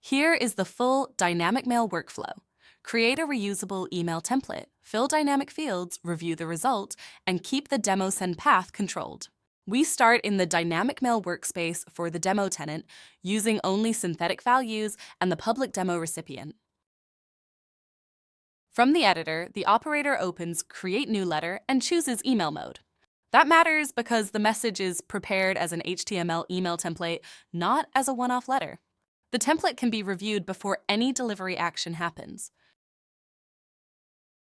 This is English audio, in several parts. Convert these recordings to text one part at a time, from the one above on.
Here is the full DynamicMail workflow. Create a reusable email template, fill dynamic fields, review the result, and keep the demo send path controlled. We start in the DynamicMail workspace for the demo tenant, using only synthetic values and the public demo recipient. From the editor, the operator opens Create New Letter and chooses Email mode. That matters because the message is prepared as an HTML email template, not as a one-off letter. The template can be reviewed before any delivery action happens.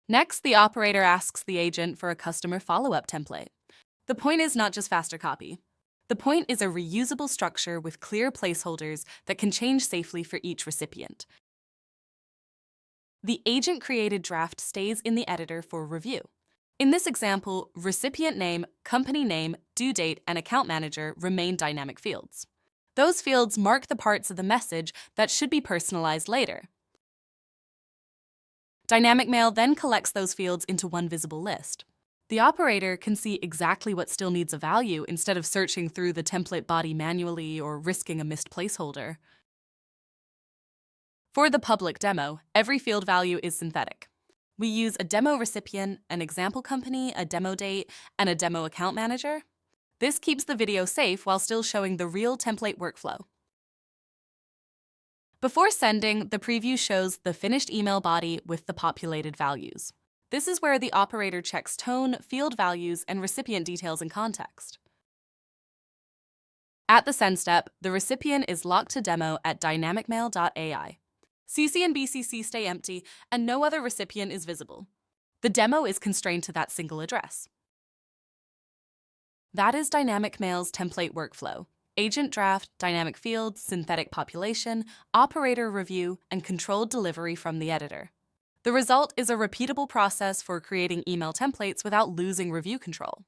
Next, the operator asks the agent for a customer follow-up template. The point is not just faster copy. The point is a reusable structure with clear placeholders that can change safely for each recipient. The agent-created draft stays in the editor for review. In this example, recipient name, company name, due date, and account manager remain dynamic fields. Those fields mark the parts of the message that should be personalized later. DynamicMail then collects those fields into one visible list. The operator can see exactly what still needs a value instead of searching through the template body manually or risking a missed placeholder. For the public demo, every field value is synthetic. We use a demo recipient, an example company, a demo date, and a demo account manager. This keeps the video safe while still showing the real template workflow. Before sending, the preview shows the finished email body with the populated values. This is where the operator checks tone, field values, and recipient details in context. At the send step, the recipient is locked to demo at dynamicmail.ai. CC and BCC stay empty, and no other recipient is visible. The demo is constrained to that single address. That is DynamicMail's template workflow: agent draft, dynamic fields, synthetic population, operator review, and controlled delivery from the editor. The result is a repeatable process for creating email templates without losing review control.